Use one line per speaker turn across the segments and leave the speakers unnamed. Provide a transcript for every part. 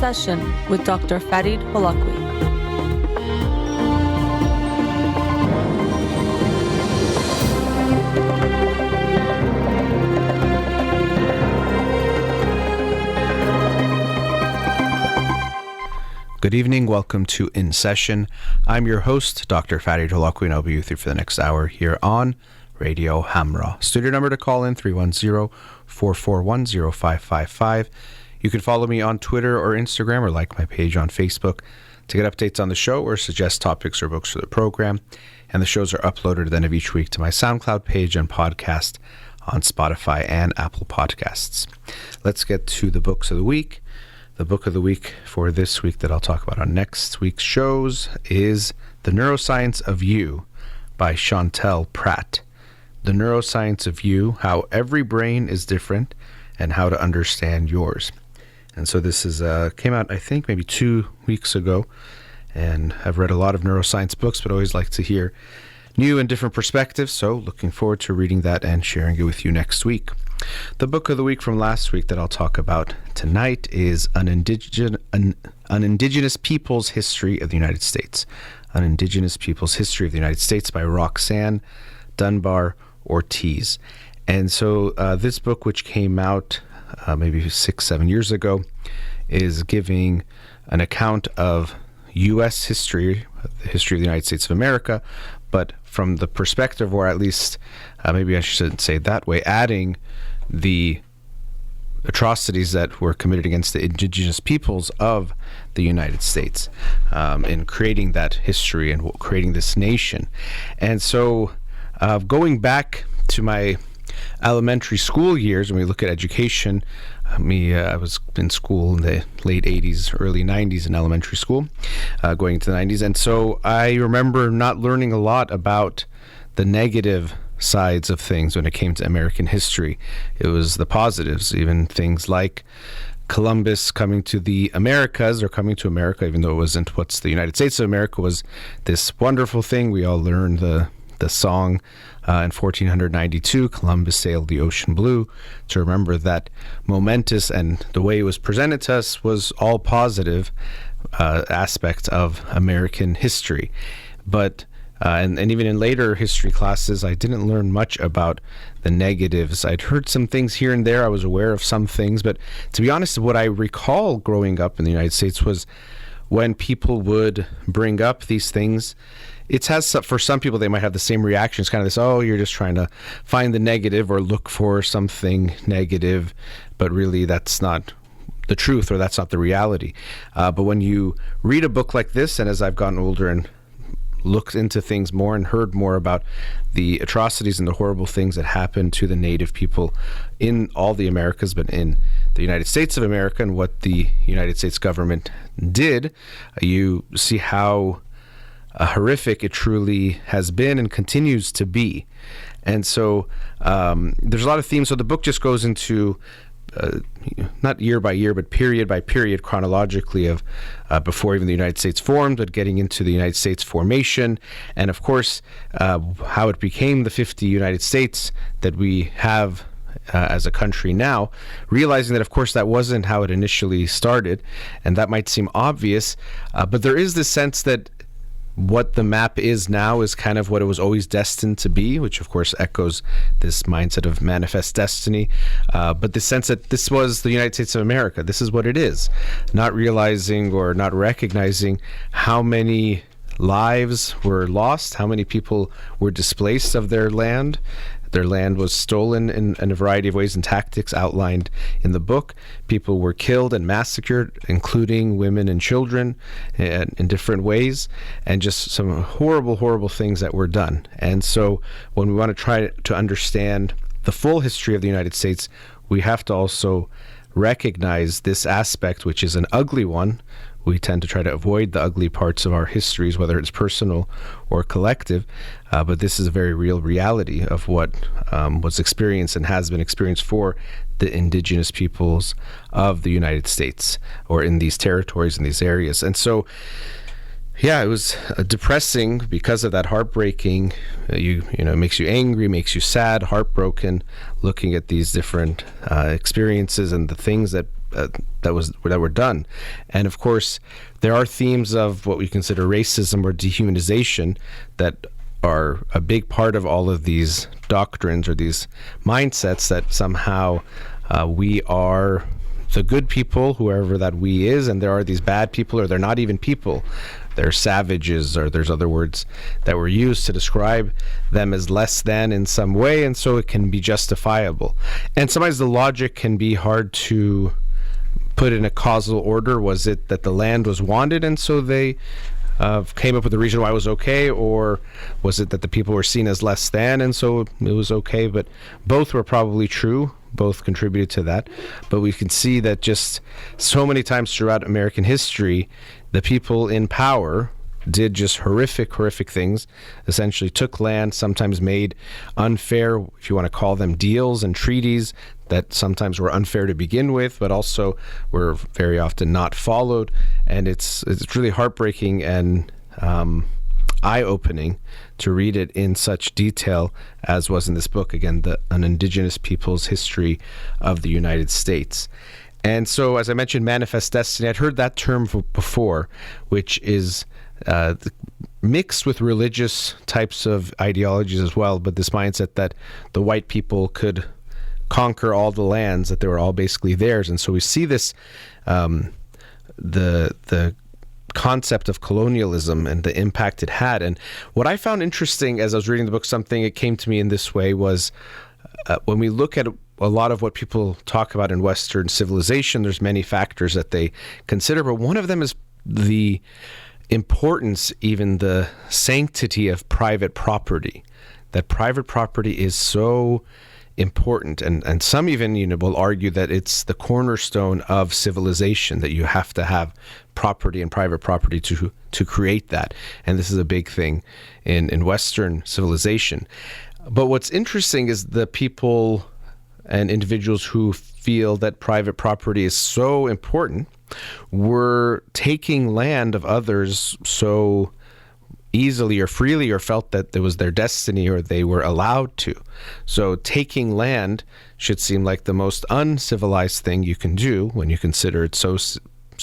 Session with Dr. Farid Holakouee.
Good evening. Welcome to In Session. I'm your host, Dr. Farid Holakouee, and I'll be with you for the next hour here on Radio Hamra. Studio number to call in, 310-441-0555. You can follow me on Twitter or Instagram or like my page on Facebook to get updates on the show or suggest topics or books for the program. And the shows are uploaded at the end of each week to my SoundCloud page and podcast on Spotify and Apple Podcasts. Let's get to the books of the week. The book of the week for this week that I'll talk about on next week's shows is The Neuroscience of You by Chantel Pratt. The Neuroscience of You, How Every Brain is Different and How to Understand Yours. And so this is came out, I think, maybe 2 weeks ago. And I've read a lot of neuroscience books, but always like to hear new and different perspectives. So looking forward to reading that and sharing it with you next week. The book of the week from last week that I'll talk about tonight is An Indigenous People's History of the United States. An Indigenous People's History of the United States by Roxanne Dunbar Ortiz. And so this book, which came out maybe 6-7 years ago, is giving an account of U.S. history, the history of the United States of America, but from the perspective, or at least maybe I shouldn't say it that way, adding the atrocities that were committed against the indigenous peoples of the United States in creating that history and creating this nation. And so going back to my elementary school years, when we look at education, I was in school in the late 80s, early 90s in elementary school, going into the 90s. And so I remember not learning a lot about the negative sides of things when it came to American history. It was the positives, even things like Columbus coming to the Americas, or coming to America, even though it wasn't what's the United States of America, was this wonderful thing. We all learned the song in 1492, Columbus sailed the ocean blue, to remember that momentous, and the way it was presented to us was all positive aspects of American history. But and even in later history classes, I didn't learn much about the negatives. I'd heard some things here and there. I was aware of some things. But to be honest, what I recall growing up in the United States was when people would bring up these things, it has, for some people, they might have the same reaction. It's kind of this, oh, you're just trying to find the negative or look for something negative. But really, that's not the truth, or that's not the reality. But when you read a book like this, and as I've gotten older and looked into things more and heard more about the atrocities and the horrible things that happened to the native people in all the Americas, but in the United States of America, and what the United States government did, you see how horrific it truly has been and continues to be. And so there's a lot of themes. So the book just goes into not year by year, but period by period, chronologically, of before even the United States formed, but getting into the United States formation, and of course how it became the 50 United States that we have as a country now, realizing that of course that wasn't how it initially started, and that might seem obvious, but there is this sense that what the map is now is kind of what it was always destined to be, which of course echoes this mindset of manifest destiny, but the sense that this was the United States of America, this is what it is, not realizing or not recognizing how many lives were lost, how many people were displaced of their land. Their land was stolen in a variety of ways and tactics outlined in the book. People were killed and massacred, including women and children, in different ways, and just some horrible, horrible things that were done. And so when we want to try to understand the full history of the United States, we have to also recognize this aspect, which is an ugly one. We tend to try to avoid the ugly parts of our histories, whether it's personal or collective, but this is a very real reality of what was experienced and has been experienced for the indigenous peoples of the United States, or in these territories, in these areas. And so Yeah, it was depressing because of that, heartbreaking. It makes you angry, makes you sad, heartbroken, looking at these different experiences and the things that that were done. And of course, there are themes of what we consider racism or dehumanization that are a big part of all of these doctrines or these mindsets, that somehow we are the good people, whoever that we is, and there are these bad people, or they're not even people. They're savages, or there's other words that were used to describe them as less than in some way, and so it can be justifiable. And sometimes the logic can be hard to put in a causal order. Was it that the land was wanted, and so they came up with a reason why it was okay, or was it that the people were seen as less than, and so it was okay? But both were probably true. Both contributed to that. But we can see that just so many times throughout American history, the people in power did just horrific things, essentially took land, sometimes made unfair, if you want to call them, deals and treaties that sometimes were unfair to begin with, but also were very often not followed. And it's really heartbreaking and eye-opening to read it in such detail as was in this book, again, An Indigenous People's History of the United States. And so, as I mentioned, manifest destiny, I'd heard that term before, which is mixed with religious types of ideologies as well, but this mindset that the white people could conquer all the lands, that they were all basically theirs. And so we see this, the concept of colonialism and the impact it had. And what I found interesting as I was reading the book, something it came to me in this way was when we look at a lot of what people talk about in Western civilization, there's many factors that they consider, but one of them is the importance, even the sanctity of private property. That private property is so important, and some even will argue that it's the cornerstone of civilization, that you have to have property and private property to create that. And this is a big thing in Western civilization. But what's interesting is the people and individuals who feel that private property is so important were taking land of others so easily or freely, or felt that it was their destiny or they were allowed to. So taking land should seem like the most uncivilized thing you can do when you consider it so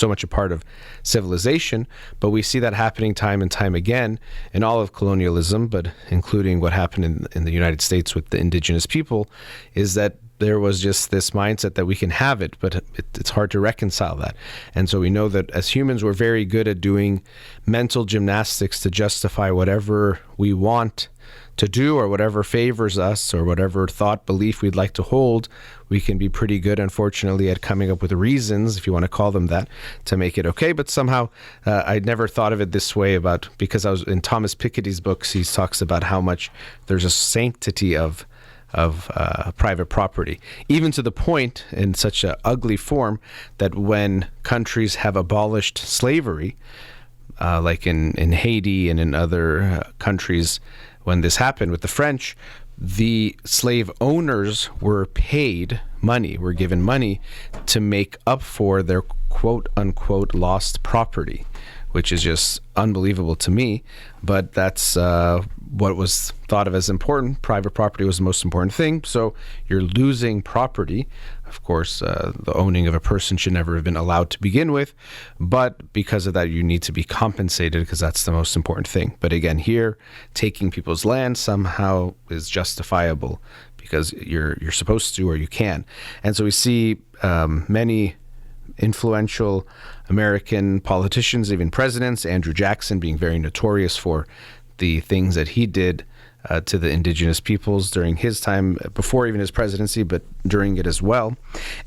much a part of civilization. But we see that happening time and time again in all of colonialism, but including what happened in the United States with the indigenous people, is that there was just this mindset that we can have it, but it's hard to reconcile that. And so we know that as humans, we're very good at doing mental gymnastics to justify whatever we want to do, or whatever favors us, or whatever thought, belief we'd like to hold. We can be pretty good, unfortunately, at coming up with reasons, if you want to call them that, to make it okay. But somehow I'd never thought of it this way, because I was in Thomas Piketty's books, he talks about how much there's a sanctity of private property, even to the point, in such an ugly form, that when countries have abolished slavery, like in Haiti and in other countries, when this happened with the French, the slave owners were paid money, were given money to make up for their quote-unquote lost property, which is just unbelievable to me. But that's what was thought of as important. Private property was the most important thing. So you're losing property. Of course, the owning of a person should never have been allowed to begin with. But because of that, you need to be compensated, because that's the most important thing. But again, here, taking people's land somehow is justifiable because you're supposed to, or you can. And so we see many influential American politicians, even presidents, Andrew Jackson being very notorious for the things that he did to the indigenous peoples during his time, before even his presidency, but during it as well.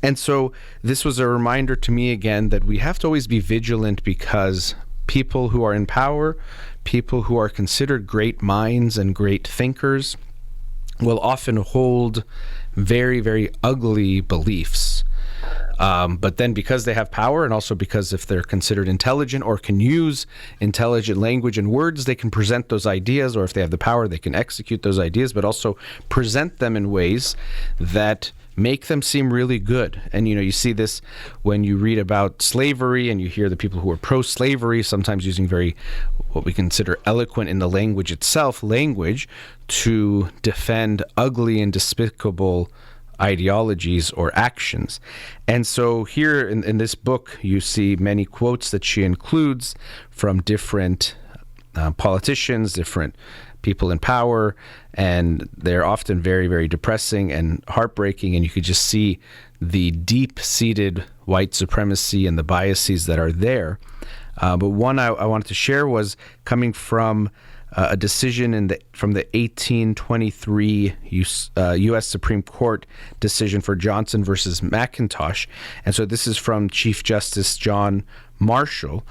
And so this was a reminder to me again that we have to always be vigilant, because people who are in power, people who are considered great minds and great thinkers, will often hold very, very ugly beliefs. But then because they have power, and also because if they're considered intelligent or can use intelligent language and words, they can present those ideas, or if they have the power, they can execute those ideas, but also present them in ways that make them seem really good. And, you see this when you read about slavery and you hear the people who are pro-slavery, sometimes using very, what we consider eloquent in the language itself, language to defend ugly and despicable ideologies or actions. And so here in this book, you see many quotes that she includes from different politicians, different people in power, and they're often very, very depressing and heartbreaking, and you could just see the deep-seated white supremacy and the biases that are there. But one I wanted to share was coming from a decision from the 1823 U.S. Supreme Court decision for Johnson versus McIntosh. And so this is from Chief Justice John Marshall.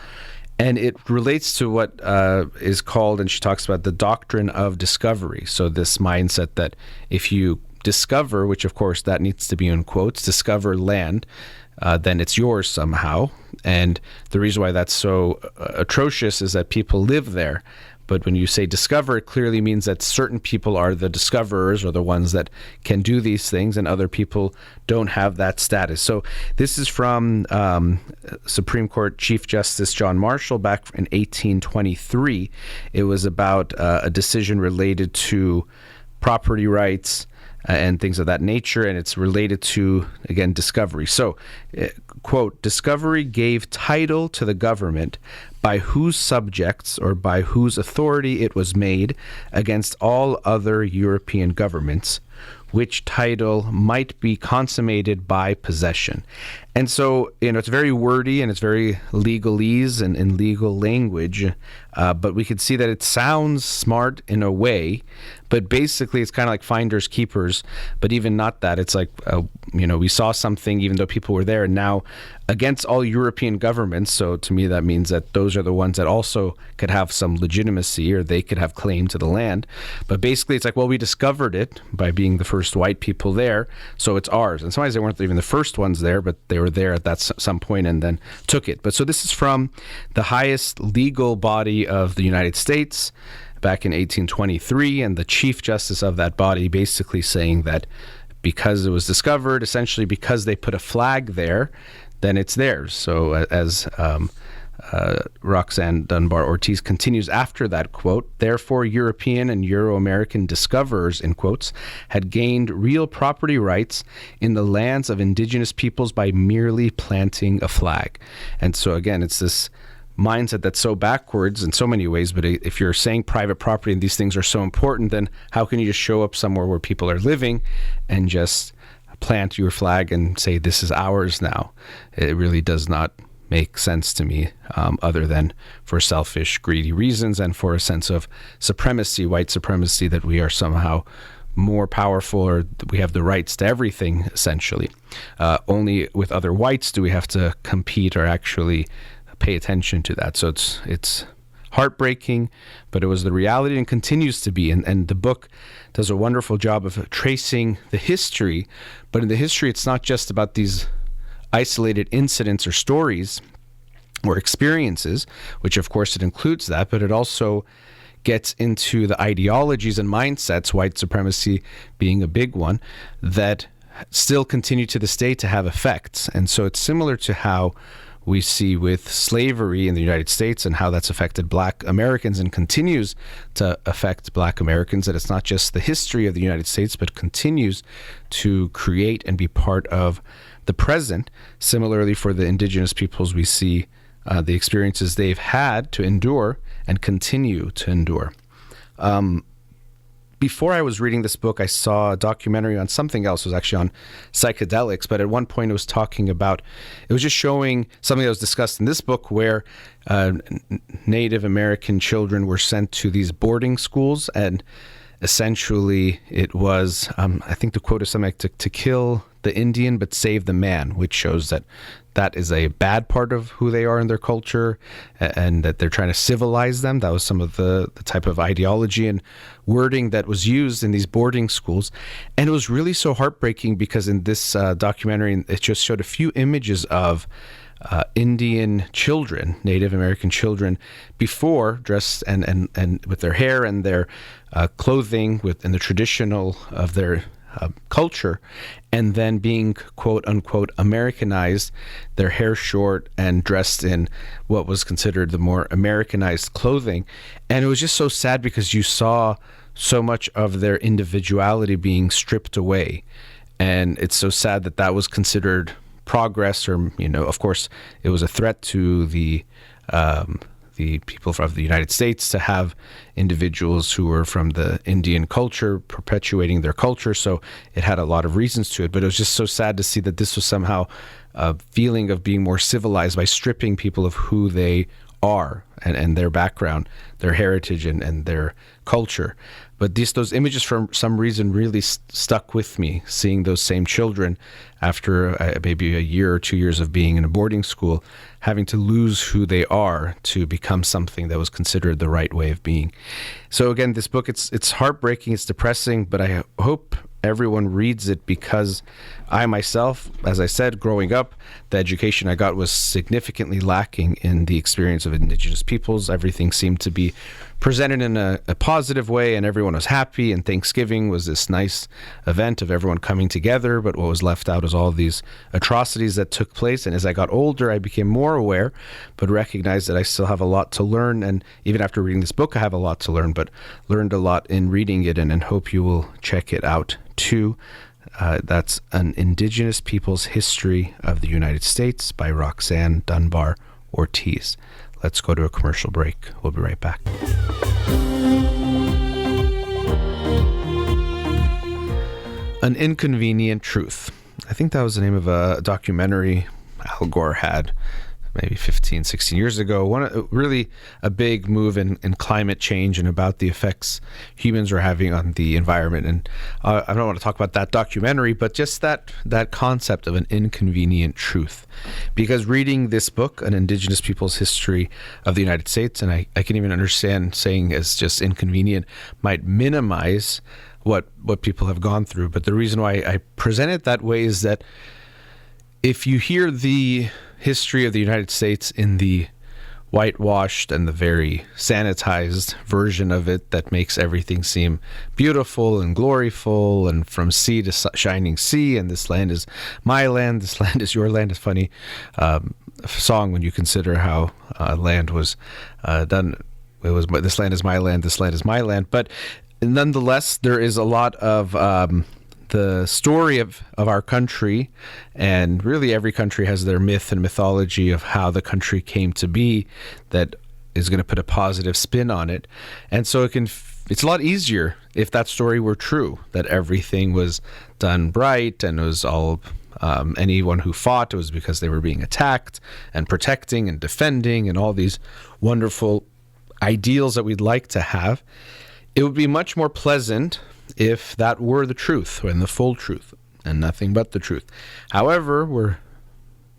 And it relates to what is called, and she talks about, the doctrine of discovery. So this mindset that if you discover, which of course that needs to be in quotes, discover land, then it's yours somehow. And the reason why that's so atrocious is that people live there. But when you say discover, it clearly means that certain people are the discoverers or the ones that can do these things, and other people don't have that status. So this is from Supreme Court Chief Justice John Marshall back in 1823. It was about a decision related to property rights and things of that nature, and it's related to, again, discovery. So, quote, discovery gave title to the government by whose subjects or by whose authority it was made against all other European governments, which title might be consummated by possession. And so, it's very wordy and it's very legalese and in legal language, but we could see that it sounds smart in a way, but basically it's kind of like finders keepers, but even not that. It's like, we saw something even though people were there, and now against all European governments. So to me, that means that those are the ones that also could have some legitimacy, or they could have claim to the land. But basically it's like, well, we discovered it by being the first white people there, so it's ours. And sometimes they weren't even the first ones there, but they were there at that some point and then took it. But so this is from the highest legal body of the United States back in 1823, and the Chief Justice of that body basically saying that because it was discovered, essentially because they put a flag there, then it's theirs. So as Roxanne Dunbar Ortiz continues after that quote, therefore European and Euro-American discoverers, in quotes, had gained real property rights in the lands of indigenous peoples by merely planting a flag. And so again, it's this mindset that's so backwards in so many ways, but if you're saying private property and these things are so important, then how can you just show up somewhere where people are living and just plant your flag and say this is ours now? It really does not make sense to me, other than for selfish, greedy reasons and for a sense of supremacy, white supremacy, that we are somehow more powerful, or we have the rights to everything, essentially. Only with other whites do we have to compete or actually pay attention to that. So it's heartbreaking, but it was the reality and continues to be. And the book does a wonderful job of tracing the history, but in the history, it's not just about these isolated incidents or stories or experiences, which of course it includes that, but it also gets into the ideologies and mindsets, white supremacy being a big one, that still continue to this day to have effects. And so it's similar to how we see with slavery in the United States and how that's affected Black Americans and continues to affect Black Americans, that it's not just the history of the United States, but continues to create and be part of the present. Similarly, for the indigenous peoples, we see the experiences they've had to endure and continue to endure. Before I was reading this book, I saw a documentary on something else. It was actually on psychedelics, but at one point it was talking about, it was just showing something that was discussed in this book where Native American children were sent to these boarding schools, and essentially it was, I think the quote is something like to kill the Indian but save the man, which shows that that is a bad part of who they are in their culture, and that they're trying to civilize them. That was some of the type of ideology and wording that was used in these boarding schools. And it was really so heartbreaking because in this documentary, it just showed a few images of Indian children, Native American children, before dressed and with their hair and their clothing in the traditional of their culture, and then being quote unquote Americanized, their hair short and dressed in what was considered the more Americanized clothing. And it was just so sad because you saw so much of their individuality being stripped away. And it's so sad that that was considered progress, or, of course, it was a threat to the people from the United States to have individuals who were from the Indian culture perpetuating their culture. So it had a lot of reasons to it. But it was just so sad to see that this was somehow a feeling of being more civilized by stripping people of who they are and their background, their heritage, and their culture. But those images, for some reason, really stuck with me, seeing those same children after maybe a year or 2 years of being in a boarding school, having to lose who they are to become something that was considered the right way of being. So again, this book, it's heartbreaking, it's depressing, but I hope everyone reads it, because I myself, as I said, growing up, the education I got was significantly lacking in the experience of Indigenous peoples. Everything seemed to be presented in a positive way, and everyone was happy, and Thanksgiving was this nice event of everyone coming together. But what was left out is all these atrocities that took place. And as I got older, I became more aware, but recognized that I still have a lot to learn. And even after reading this book, I have a lot to learn, but learned a lot in reading it, and hope you will check it out too. That's An Indigenous People's History of the United States by Roxanne Dunbar Ortiz. Let's go to a commercial break. We'll be right back. An Inconvenient Truth. I think that was the name of a documentary Al Gore had maybe 15, 16 years ago. Really a big move in climate change and about the effects humans are having on the environment. And I don't want to talk about that documentary, but just that concept of an inconvenient truth. Because reading this book, An Indigenous People's History of the United States, and I can even understand saying it's just inconvenient, might minimize what people have gone through. But the reason why I present it that way is that if you hear the history of the United States in the whitewashed and the very sanitized version of it that makes everything seem beautiful and gloriful and from sea to shining sea, and this land is my land, this land is your land. It's funny song when you consider how land was done. It was this land is my land, this land is my land. But nonetheless, there is a lot of the story of our country, and really every country has their myth and mythology of how the country came to be that is going to put a positive spin on it. And so it's a lot easier if that story were true, that everything was done right and it was all anyone who fought, it was because they were being attacked and protecting and defending and all these wonderful ideals that we'd like to have. It would be much more pleasant if that were the truth and the full truth and nothing but the truth. However, we're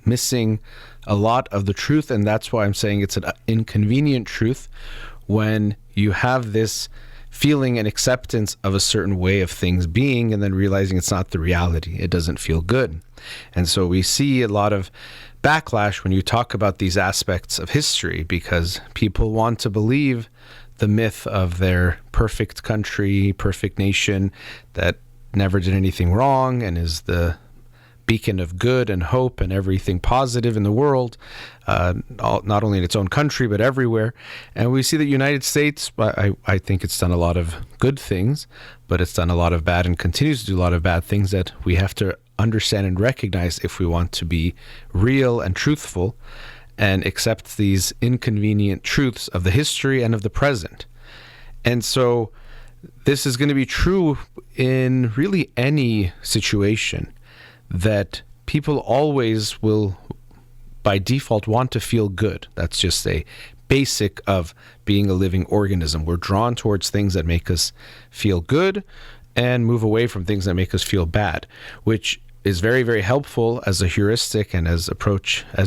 missing a lot of the truth, and that's why I'm saying it's an inconvenient truth when you have this feeling and acceptance of a certain way of things being and then realizing it's not the reality. It doesn't feel good. And so we see a lot of backlash when you talk about these aspects of history, because people want to believe the myth of their perfect country, perfect nation that never did anything wrong and is the beacon of good and hope and everything positive in the world, not only in its own country, but everywhere. And we see the United States, I think it's done a lot of good things, but it's done a lot of bad and continues to do a lot of bad things that we have to understand and recognize if we want to be real and truthful and accept these inconvenient truths of the history and of the present. And so this is going to be true in really any situation, that people always will, by default, want to feel good. That's just a basic of being a living organism. We're drawn towards things that make us feel good and move away from things that make us feel bad, which is very, very helpful as a heuristic and as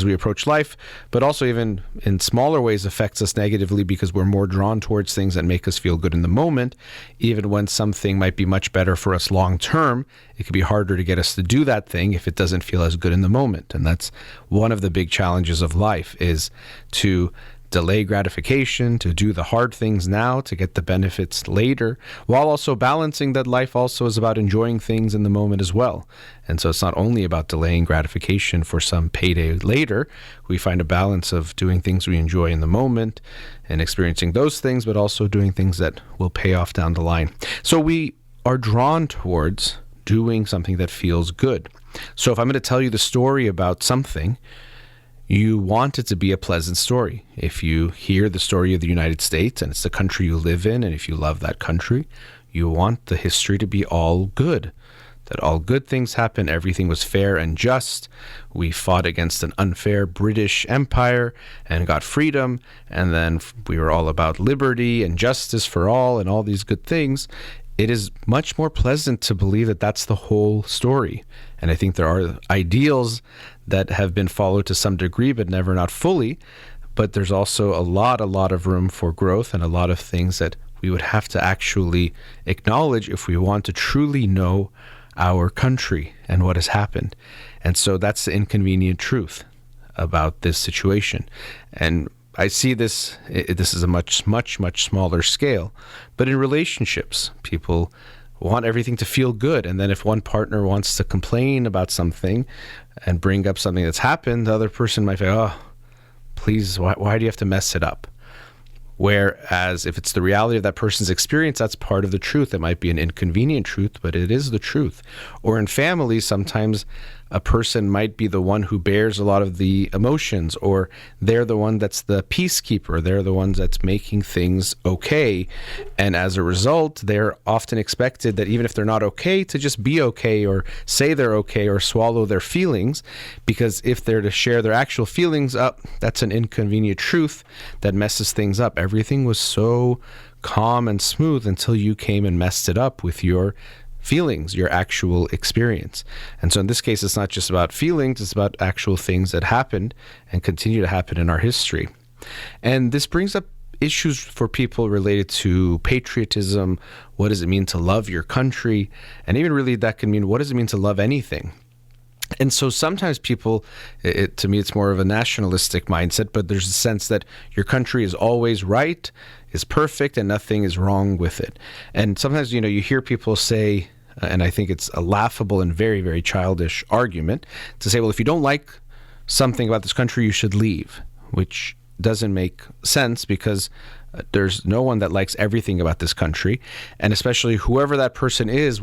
we approach life, but also even in smaller ways affects us negatively because we're more drawn towards things that make us feel good in the moment. Even when something might be much better for us long term, it could be harder to get us to do that thing if it doesn't feel as good in the moment. And that's one of the big challenges of life, is to delay gratification, to do the hard things now to get the benefits later, while also balancing that life also is about enjoying things in the moment as well. And so it's not only about delaying gratification for some payday later. We find a balance of doing things we enjoy in the moment and experiencing those things, but also doing things that will pay off down the line. So we are drawn towards doing something that feels good. So if I'm going to tell you the story about something, you want it to be a pleasant story. If you hear the story of the United States and it's the country you live in, and if you love that country, you want the history to be all good, that all good things happened, everything was fair and just. We fought against an unfair British Empire and got freedom, and then we were all about liberty and justice for all and all these good things. It is much more pleasant to believe that that's the whole story. And I think there are ideals that have been followed to some degree, but never not fully. But there's also a lot of room for growth and a lot of things that we would have to actually acknowledge if we want to truly know our country and what has happened. And so that's the inconvenient truth about this situation. And I see this is a much smaller scale. But in relationships, people want everything to feel good. And then if one partner wants to complain about something and bring up something that's happened, the other person might say, oh, please, why do you have to mess it up? Whereas if it's the reality of that person's experience, that's part of the truth. It might be an inconvenient truth, but it is the truth. Or in families, sometimes a person might be the one who bears a lot of the emotions, or they're the one that's the peacekeeper. They're the ones that's making things okay. And as a result, they're often expected that even if they're not okay, to just be okay or say they're okay or swallow their feelings, because if they're to share their actual feelings up, that's an inconvenient truth that messes things up. Everything was so calm and smooth until you came and messed it up with your feelings, your actual experience. And so in this case, it's not just about feelings, it's about actual things that happened and continue to happen in our history. And this brings up issues for people related to patriotism. What does it mean to love your country? And even really that can mean, what does it mean to love anything? And so sometimes people, to me, it's more of a nationalistic mindset, but there's a sense that your country is always right, is perfect, and nothing is wrong with it. And sometimes, you hear people say, and I think it's a laughable and very, very childish argument, to say, well, if you don't like something about this country, you should leave, which doesn't make sense because there's no one that likes everything about this country. And especially whoever that person is,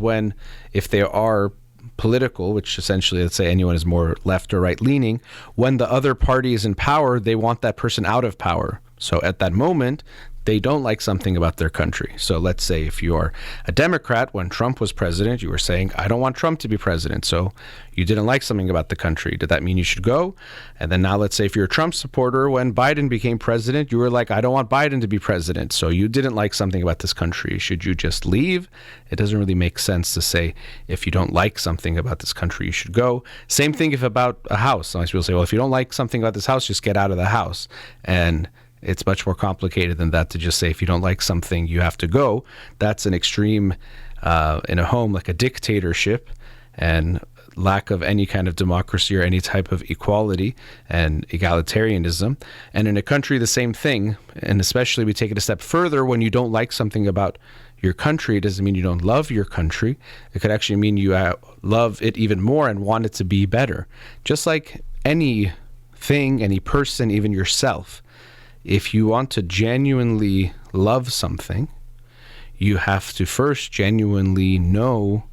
if they are political, which essentially, let's say anyone is more left or right leaning, when the other party is in power, they want that person out of power. So at that moment, they don't like something about their country. So let's say if you are a Democrat, when Trump was president, you were saying, I don't want Trump to be president. So you didn't like something about the country. Did that mean you should go? And then now let's say if you're a Trump supporter, when Biden became president, you were like, I don't want Biden to be president. So you didn't like something about this country. Should you just leave? It doesn't really make sense to say, if you don't like something about this country, you should go. Same thing if about a house. Sometimes people say, well, if you don't like something about this house, just get out of the house. And it's much more complicated than that to just say, if you don't like something, you have to go. That's an extreme in a home, like a dictatorship and lack of any kind of democracy or any type of equality and egalitarianism. And in a country, the same thing. And especially we take it a step further, when you don't like something about your country, it doesn't mean you don't love your country. It could actually mean you love it even more and want it to be better. Just like anything, any person, even yourself. If you want to genuinely love something, you have to first genuinely know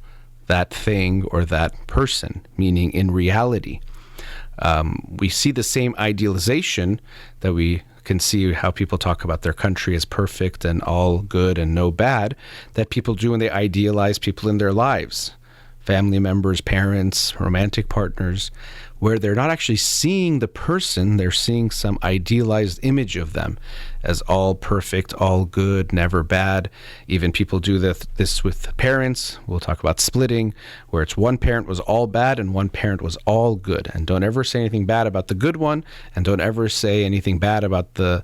that thing or that person, meaning in reality. We see the same idealization that we can see how people talk about their country as perfect and all good and no bad, that people do when they idealize people in their lives, family members, parents, romantic partners, where they're not actually seeing the person, they're seeing some idealized image of them as all perfect, all good, never bad. Even people do this with parents. We'll talk about splitting, where it's one parent was all bad and one parent was all good. And don't ever say anything bad about the good one, and don't ever say anything bad about the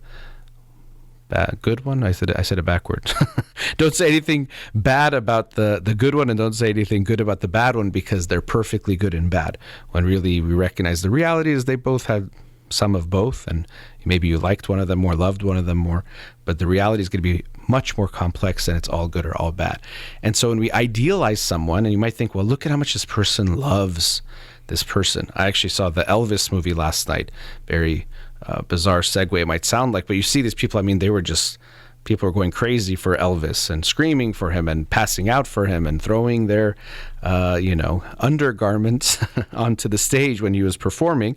good one. I said it backwards. Don't say anything bad about the good one, and don't say anything good about the bad one, because they're perfectly good and bad. When really we recognize the reality is they both have some of both, and maybe you liked one of them more, loved one of them more, but the reality is going to be much more complex than it's all good or all bad. And so when we idealize someone, and you might think, well, look at how much this person loves this person. I actually saw the Elvis movie last night. Very bizarre segue it might sound like, but you see these people, I mean, they were just people were going crazy for Elvis and screaming for him and passing out for him and throwing their, undergarments onto the stage when he was performing.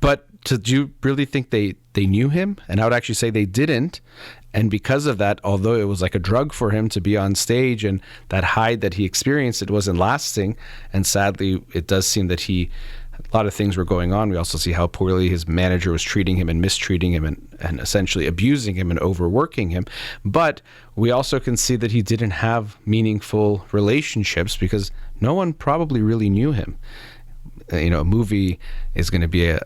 But do you really think they knew him? And I would actually say they didn't. And because of that, although it was like a drug for him to be on stage and that high that he experienced, it wasn't lasting. And sadly, it does seem that a lot of things were going on. We also see how poorly his manager was treating him and mistreating him and essentially abusing him and overworking him. But we also can see that he didn't have meaningful relationships because no one probably really knew him. A movie is going to be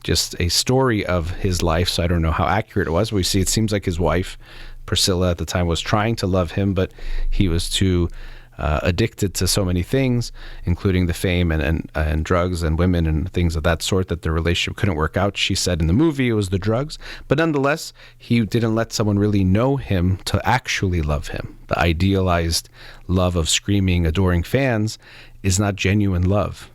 just a story of his life, so I don't know how accurate it was. We see it seems like his wife, Priscilla, at the time was trying to love him, but he was too addicted to so many things, including the fame and drugs and women and things of that sort, that the relationship couldn't work out. She said in the movie it was the drugs, but nonetheless, he didn't let someone really know him to actually love him. The idealized love of screaming, adoring fans is not genuine love.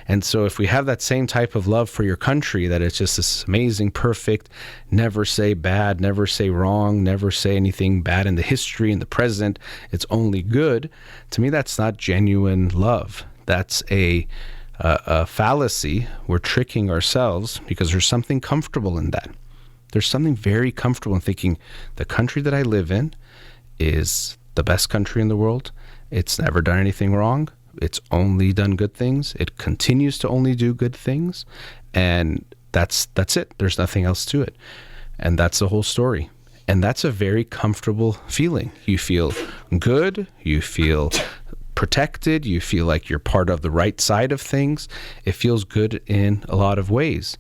And so if we have that same type of love for your country, that it's just this amazing, perfect, never say bad, never say wrong, never say anything bad in the history, in the present, it's only good, to me that's not genuine love. That's a fallacy. We're tricking ourselves because there's something comfortable in that. There's something very comfortable in thinking the country that I live in is the best country in the world. It's never done anything wrong. It's only done good things. It continues to only do good things. And that's it. There's nothing else to it. And that's the whole story. And that's a very comfortable feeling. You feel good. You feel protected. You feel like you're part of the right side of things. It feels good in a lot of ways.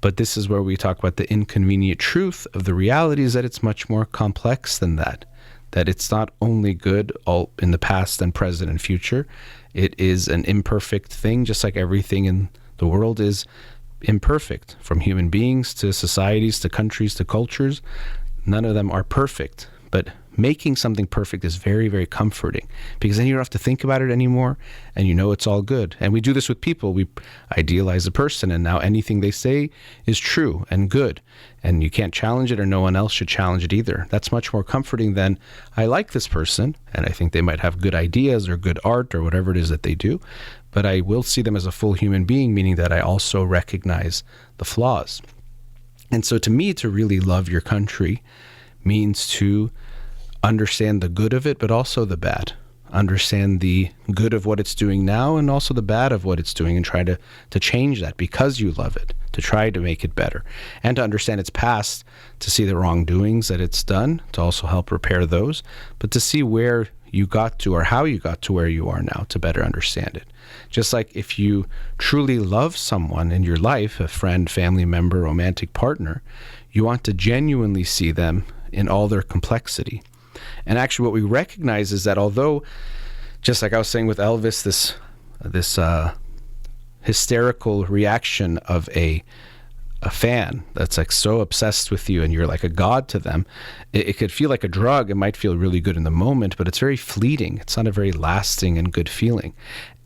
But this is where we talk about the inconvenient truth of the reality is that it's much more complex than that. That it's not only good all in the past and present and future. It is an imperfect thing, just like everything in the world is imperfect, from human beings to societies to countries to cultures. None of them are perfect, but making something perfect is very, very comforting because then you don't have to think about it anymore and you know it's all good. And we do this with people. We idealize a person and now anything they say is true and good and you can't challenge it or no one else should challenge it either. That's much more comforting than I like this person and I think they might have good ideas or good art or whatever it is that they do, but I will see them as a full human being, meaning that I also recognize the flaws. And so to me, to really love your country means to understand the good of it, but also the bad. Understand the good of what it's doing now and also the bad of what it's doing and try to change that because you love it, to try to make it better. And to understand its past, to see the wrongdoings that it's done, to also help repair those, but to see where you got to or how you got to where you are now to better understand it. Just like if you truly love someone in your life, a friend, family member, romantic partner, you want to genuinely see them in all their complexity. And actually what we recognize is that although, just like I was saying with Elvis, this hysterical reaction of a fan that's like so obsessed with you and you're like a god to them, it could feel like a drug. It might feel really good in the moment, but it's very fleeting. It's not a very lasting and good feeling.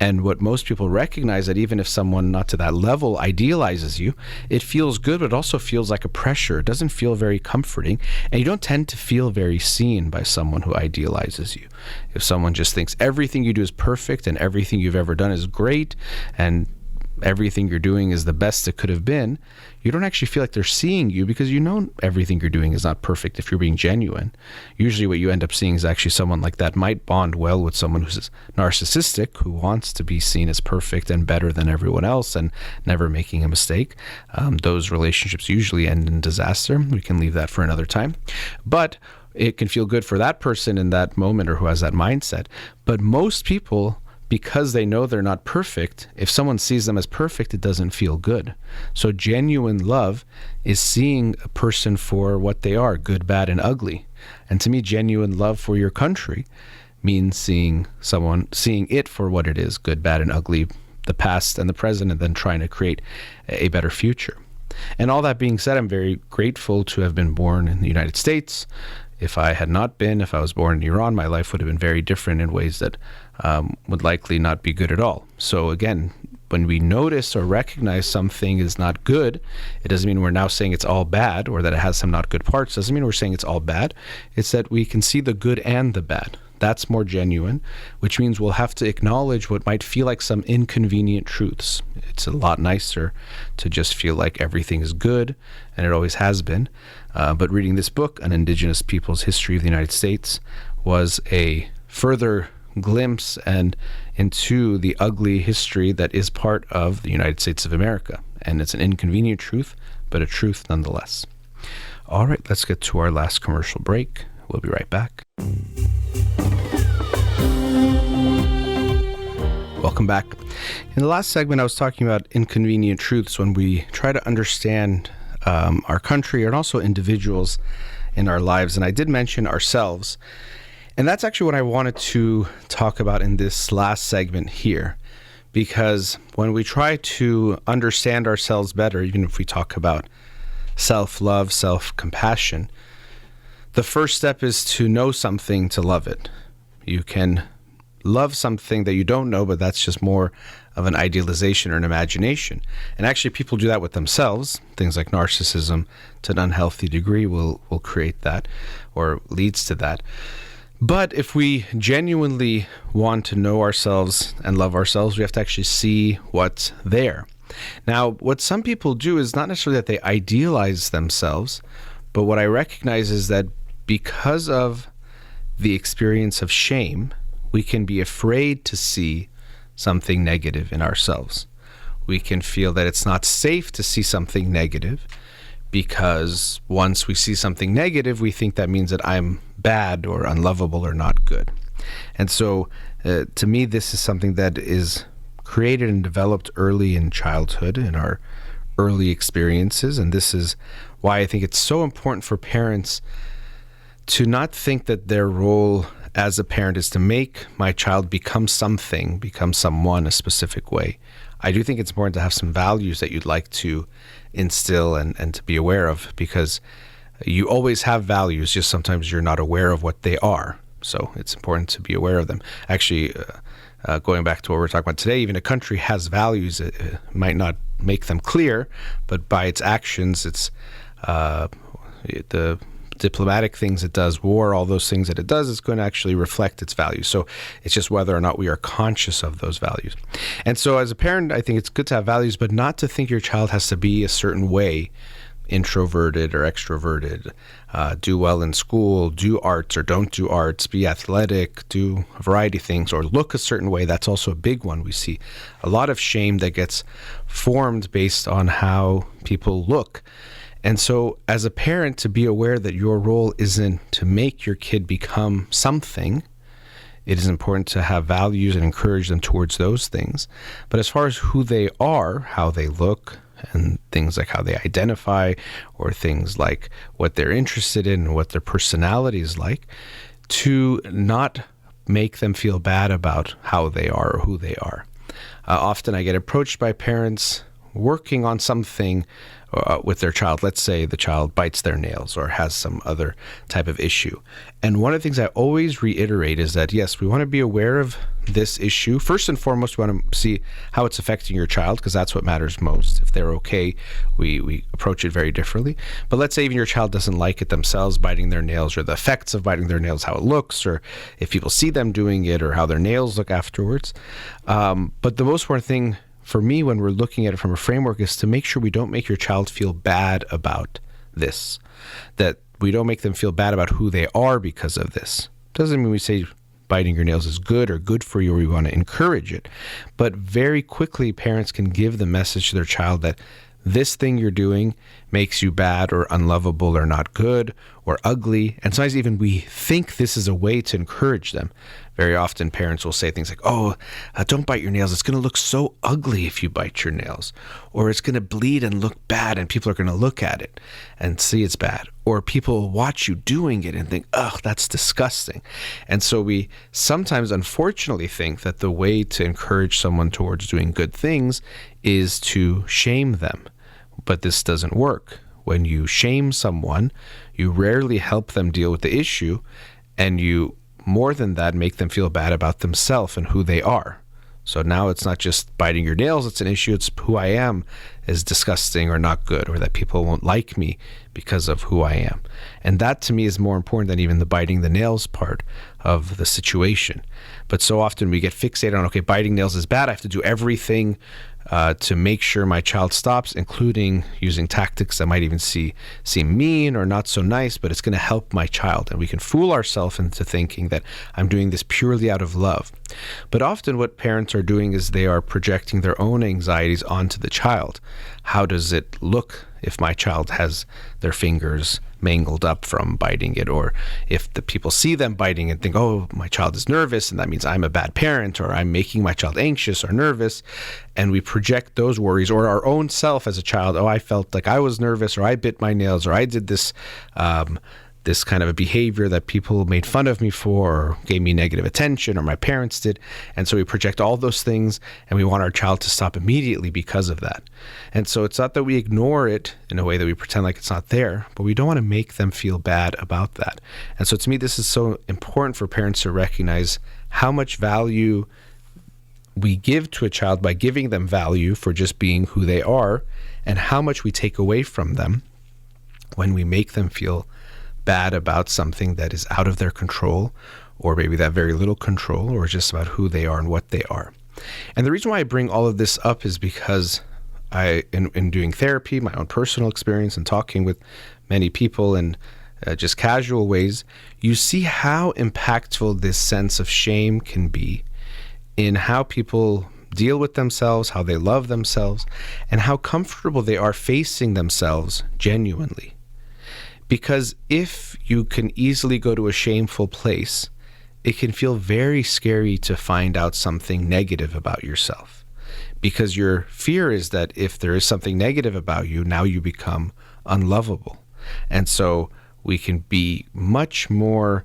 And what most people recognize that even if someone not to that level idealizes you, it feels good, but it also feels like a pressure. It doesn't feel very comforting. And you don't tend to feel very seen by someone who idealizes you. If someone just thinks everything you do is perfect and everything you've ever done is great and everything you're doing is the best it could have been, you don't actually feel like they're seeing you because you know everything you're doing is not perfect if you're being genuine. Usually what you end up seeing is actually someone like that might bond well with someone who's narcissistic, who wants to be seen as perfect and better than everyone else and never making a mistake. Those relationships usually end in disaster. We can leave that for another time. But it can feel good for that person in that moment or who has that mindset. But most people, because they know they're not perfect, if someone sees them as perfect, it doesn't feel good. So genuine love is seeing a person for what they are, good, bad, and ugly. And to me, genuine love for your country means seeing it for what it is, good, bad, and ugly, the past and the present, and then trying to create a better future. And all that being said, I'm very grateful to have been born in the United States. If I had not been, if I was born in Iran, my life would have been very different in ways that would likely not be good at all. So again, when we notice or recognize something is not good, it doesn't mean we're now saying it's all bad or that it has some not good parts. It doesn't mean we're saying it's all bad. It's that we can see the good and the bad. That's more genuine, which means we'll have to acknowledge what might feel like some inconvenient truths. It's a lot nicer to just feel like everything is good, and it always has been. But reading this book, An Indigenous People's History of the United States, was a further glimpse and into the ugly history that is part of the United States of America. And it's an inconvenient truth, but a truth nonetheless. All right, let's get to our last commercial break. We'll be right back. Welcome back. In the last segment, I was talking about inconvenient truths when we try to understand our country and also individuals in our lives. And I did mention ourselves. And that's actually what I wanted to talk about in this last segment here. Because when we try to understand ourselves better, even if we talk about self-love, self-compassion, the first step is to know something to love it. You can love something that you don't know, but that's just more of an idealization or an imagination. And actually, people do that with themselves. Things like narcissism, to an unhealthy degree, will create that or leads to that. But if we genuinely want to know ourselves and love ourselves, we have to actually see what's there. Now, what some people do is not necessarily that they idealize themselves, but what I recognize is that because of the experience of shame, we can be afraid to see something negative in ourselves. We can feel that it's not safe to see something negative because once we see something negative, we think that means that I'm bad or unlovable or not good. And so to me, this is something that is created and developed early in childhood, in our early experiences. And this is why I think it's so important for parents to not think that their role as a parent is to make my child become something, become someone a specific way. I do think it's important to have some values that you'd like to instill and to be aware of, because you always have values, just sometimes you're not aware of what they are. So it's important to be aware of them. Actually, going back to what we're talking about today, even a country has values. It might not make them clear, but by its actions, it's the diplomatic things it does, war, all those things that it does, is going to actually reflect its values. So it's just whether or not we are conscious of those values. And so as a parent, I think it's good to have values, but not to think your child has to be a certain way, introverted or extroverted, do well in school, do arts or don't do arts, be athletic, do a variety of things, or look a certain way. That's also a big one. We see a lot of shame that gets formed based on how people look. And so as a parent, to be aware that your role isn't to make your kid become something, it is important to have values and encourage them towards those things. But as far as who they are, how they look, and things like how they identify, or things like what they're interested in and what their personality is like, to not make them feel bad about how they are or who they are. Often I get approached by parents working on something with their child. Let's say the child bites their nails or has some other type of issue. And one of the things I always reiterate is that, yes, we want to be aware of this issue. First and foremost, we want to see how it's affecting your child, because that's what matters most. If they're okay, we approach it very differently. But let's say even your child doesn't like it themselves, biting their nails, or the effects of biting their nails, how it looks, or if people see them doing it, or how their nails look afterwards. But the most important thing for me, when we're looking at it from a framework, is to make sure we don't make your child feel bad about this, that we don't make them feel bad about who they are because of this. Doesn't mean we say biting your nails is good or good for you, or we want to encourage it. But very quickly, parents can give the message to their child that this thing you're doing makes you bad or unlovable or not good or ugly. And sometimes even we think this is a way to encourage them. Very often parents will say things like, don't bite your nails. It's going to look so ugly if you bite your nails. Or it's going to bleed and look bad, and people are going to look at it and see it's bad. Or people will watch you doing it and think, that's disgusting. And so we sometimes unfortunately think that the way to encourage someone towards doing good things is to shame them. But this doesn't work. When you shame someone, you rarely help them deal with the issue, and you, more than that, make them feel bad about themselves and who they are. So now it's not just biting your nails, it's an issue. It's who I am is disgusting or not good, or that people won't like me because of who I am. And that to me is more important than even the biting the nails part of the situation. But so often we get fixated on, okay, biting nails is bad. I have to do everything to make sure my child stops, including using tactics that might even seem mean or not so nice, but it's going to help my child. And we can fool ourselves into thinking that I'm doing this purely out of love. But often what parents are doing is they are projecting their own anxieties onto the child. How does it look if my child has their fingers mangled up from biting it, or if the people see them biting and think, oh, my child is nervous and that means I'm a bad parent, or I'm making my child anxious or nervous, and we project those worries, or our own self as a child, oh, I felt like I was nervous, or I bit my nails, or I did this this kind of a behavior that people made fun of me for, or gave me negative attention, or my parents did. And so we project all those things, and we want our child to stop immediately because of that. And so it's not that we ignore it in a way that we pretend like it's not there, but we don't want to make them feel bad about that. And so to me, this is so important for parents to recognize how much value we give to a child by giving them value for just being who they are, and how much we take away from them when we make them feel bad about something that is out of their control, or maybe that very little control, or just about who they are and what they are. And the reason why I bring all of this up is because in doing therapy, my own personal experience, and talking with many people in just casual ways, you see how impactful this sense of shame can be in how people deal with themselves, how they love themselves, and how comfortable they are facing themselves genuinely. Because if you can easily go to a shameful place, it can feel very scary to find out something negative about yourself. Because your fear is that if there is something negative about you, now you become unlovable. And so we can be much more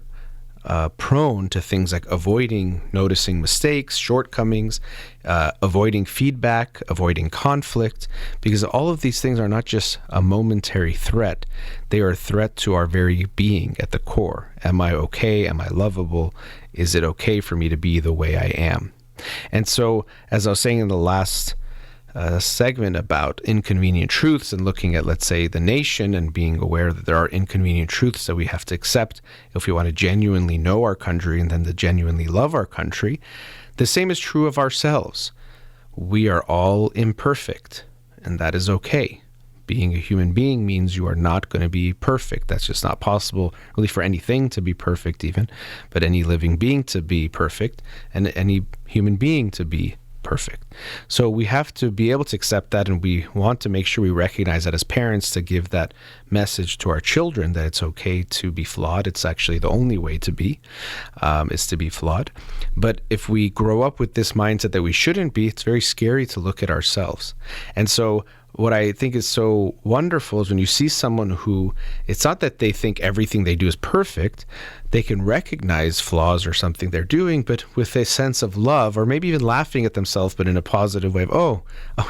prone to things like avoiding noticing mistakes, shortcomings, avoiding feedback, avoiding conflict, because all of these things are not just a momentary threat. They are a threat to our very being at the core. Am I okay? Am I lovable? Is it okay for me to be the way I am? And so, as I was saying in the last segment about inconvenient truths and looking at, let's say, the nation and being aware that there are inconvenient truths that we have to accept if we want to genuinely know our country and then to genuinely love our country, the same is true of ourselves. We are all imperfect, and that is okay. Being a human being means you are not going to be perfect. That's just not possible, really, for anything to be perfect even, but any living being to be perfect, and any human being to be perfect. So we have to be able to accept that, and we want to make sure we recognize that as parents, to give that message to our children that it's okay to be flawed. It's actually the only way to be, is to be flawed. But if we grow up with this mindset that we shouldn't be, it's very scary to look at ourselves. And so what I think is so wonderful is when you see someone who, it's not that they think everything they do is perfect, they can recognize flaws or something they're doing, but with a sense of love, or maybe even laughing at themselves, but in a positive way of, oh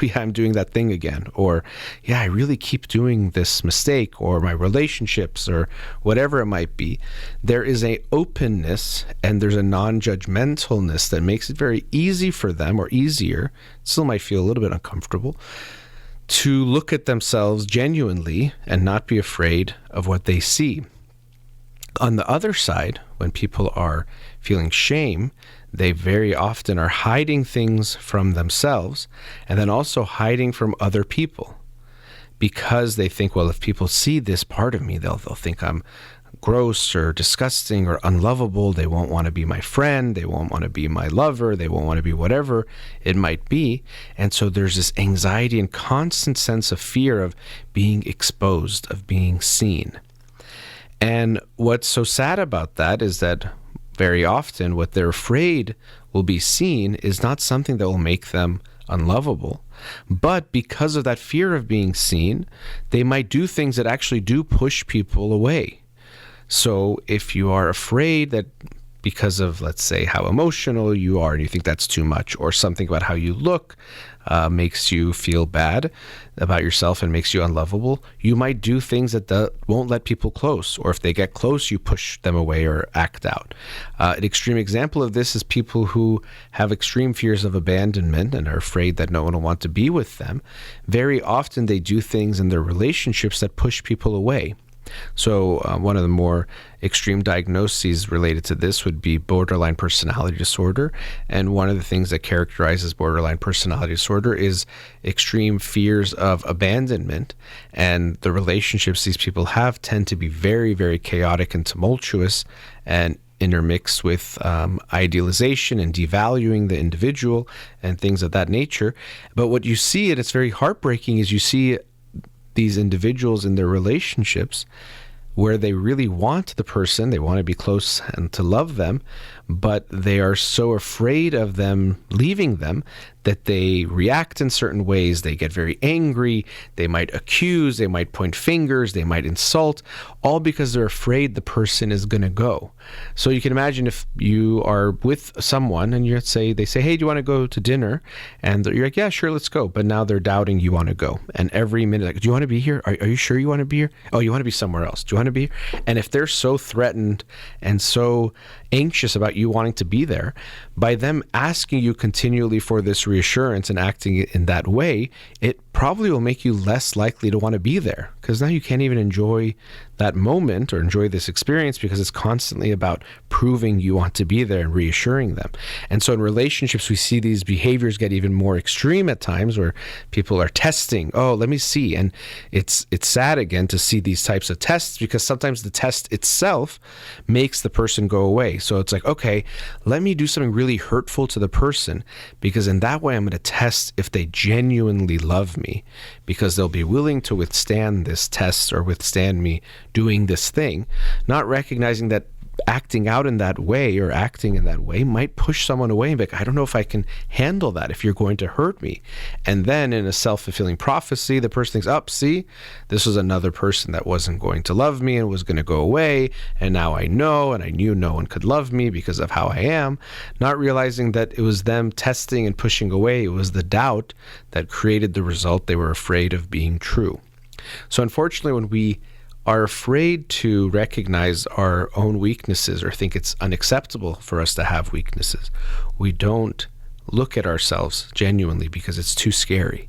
yeah, I'm doing that thing again. Or, yeah, I really keep doing this mistake, or my relationships, or whatever it might be. There is a openness and there's a non-judgmentalness that makes it very easy for them, or easier, still might feel a little bit uncomfortable, to look at themselves genuinely and not be afraid of what they see. On the other side, when people are feeling shame, they very often are hiding things from themselves, and then also hiding from other people, because they think, well, if people see this part of me, they'll think I'm gross or disgusting or unlovable. They won't want to be my friend. They won't want to be my lover. They won't want to be whatever it might be. And so there's this anxiety and constant sense of fear of being exposed, of being seen. And what's so sad about that is that very often what they're afraid will be seen is not something that will make them unlovable. But because of that fear of being seen, they might do things that actually do push people away. So if you are afraid that because of, let's say, how emotional you are and you think that's too much, or something about how you look makes you feel bad about yourself and makes you unlovable, you might do things that won't let people close. Or if they get close, you push them away or act out. An extreme example of this is people who have extreme fears of abandonment and are afraid that no one will want to be with them. Very often they do things in their relationships that push people away. So one of the more extreme diagnoses related to this would be borderline personality disorder. And one of the things that characterizes borderline personality disorder is extreme fears of abandonment. And the relationships these people have tend to be very, very chaotic and tumultuous and intermixed with idealization and devaluing the individual and things of that nature. But what you see, and it's very heartbreaking, is you see these individuals in their relationships where they really want the person, they want to be close and to love them, but they are so afraid of them leaving them that they react in certain ways. They get very angry, they might accuse, they might point fingers, they might insult, all because they're afraid the person is going to go. So you can imagine if you are with someone and they say, hey, do you want to go to dinner? And you're like, yeah, sure, let's go. But now they're doubting you want to go. And every minute, like, do you want to be here? Are you sure you want to be here? Oh, you want to be somewhere else. Do you want to be here? And if they're so threatened and so anxious about you wanting to be there, by them asking you continually for this reassurance and acting in that way, it probably will make you less likely to want to be there, because now you can't even enjoy that moment or enjoy this experience because it's constantly about proving you want to be there and reassuring them. And so in relationships, we see these behaviors get even more extreme at times where people are testing, oh, let me see. And it's sad again to see these types of tests, because sometimes the test itself makes the person go away. So it's like, okay, let me do something really hurtful to the person, because in that way I'm going to test if they genuinely love me, because they'll be willing to withstand this test or withstand me doing this thing, not recognizing that acting out in that way or acting in that way might push someone away and be like, I don't know if I can handle that if you're going to hurt me. And then in a self-fulfilling prophecy, the person thinks, see, this was another person that wasn't going to love me and was going to go away. And now I know, and I knew no one could love me because of how I am, not realizing that it was them testing and pushing away. It was the doubt that created the result they were afraid of being true. So unfortunately, when we are afraid to recognize our own weaknesses or think it's unacceptable for us to have weaknesses, we don't look at ourselves genuinely because it's too scary.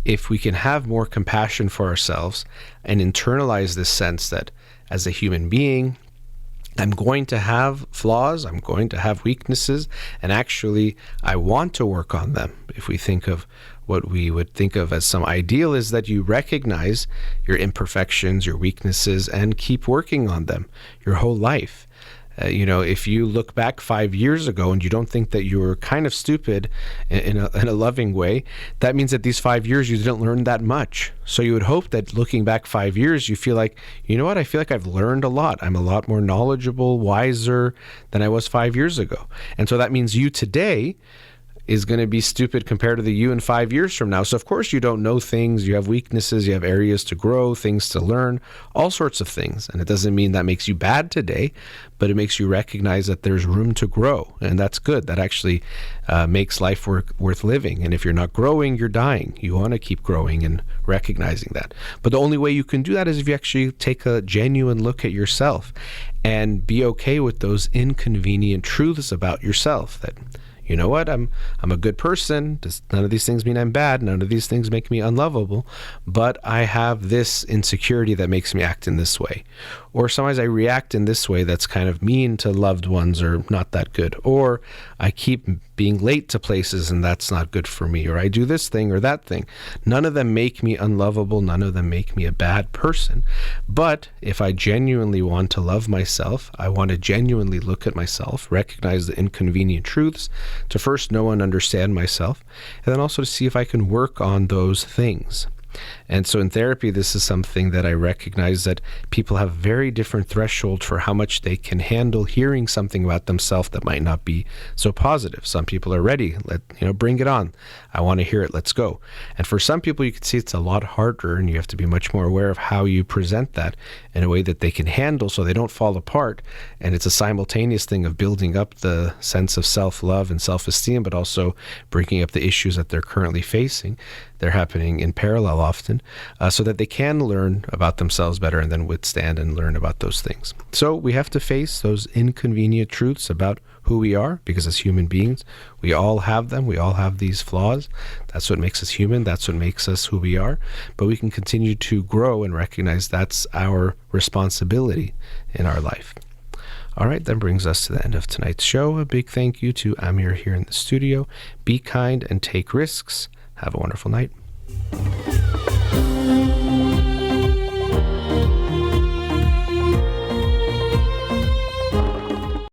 If we can have more compassion for ourselves and internalize this sense that as a human being, I'm going to have flaws, I'm going to have weaknesses, and actually I want to work on them. If we think of what we would think of as some ideal, is that you recognize your imperfections, your weaknesses, and keep working on them your whole life. If you look back 5 years ago and you don't think that you were kind of stupid in a loving way, that means that these 5 years you didn't learn that much. So you would hope that looking back 5 years, you feel like, you know what, I feel like I've learned a lot. I'm a lot more knowledgeable, wiser than I was 5 years ago. And so that means you today is going to be stupid compared to the you in 5 years from now. So of course you don't know things, you have weaknesses, you have areas to grow, things to learn, all sorts of things. And it doesn't mean that makes you bad today, but it makes you recognize that there's room to grow. And that's good. That actually makes life worth living. And if you're not growing, you're dying. You want to keep growing and recognizing that. But the only way you can do that is if you actually take a genuine look at yourself and be okay with those inconvenient truths about yourself, that you know what, I'm a good person. None of these things mean I'm bad. None of these things make me unlovable. But I have this insecurity that makes me act in this way. Or sometimes I react in this way that's kind of mean to loved ones or not that good. Or I keep being late to places and that's not good for me. Or I do this thing or that thing. None of them make me unlovable. None of them make me a bad person. But if I genuinely want to love myself, I want to genuinely look at myself, recognize the inconvenient truths, to first know and understand myself, and then also to see if I can work on those things. And so in therapy, this is something that I recognize that people have very different thresholds for how much they can handle hearing something about themselves that might not be so positive. Some people are ready. Bring it on. I want to hear it. Let's go. And for some people, you can see it's a lot harder, and you have to be much more aware of how you present that in a way that they can handle so they don't fall apart. And it's a simultaneous thing of building up the sense of self-love and self-esteem, but also bringing up the issues that they're currently facing. They're happening in parallel often, so that they can learn about themselves better and then withstand and learn about those things. So we have to face those inconvenient truths about who we are, because as human beings, we all have them. We all have these flaws. That's what makes us human. That's what makes us who we are. But we can continue to grow and recognize that's our responsibility in our life. All right, that brings us to the end of tonight's show. A big thank you to Amir here in the studio. Be kind and take risks. Have a wonderful night.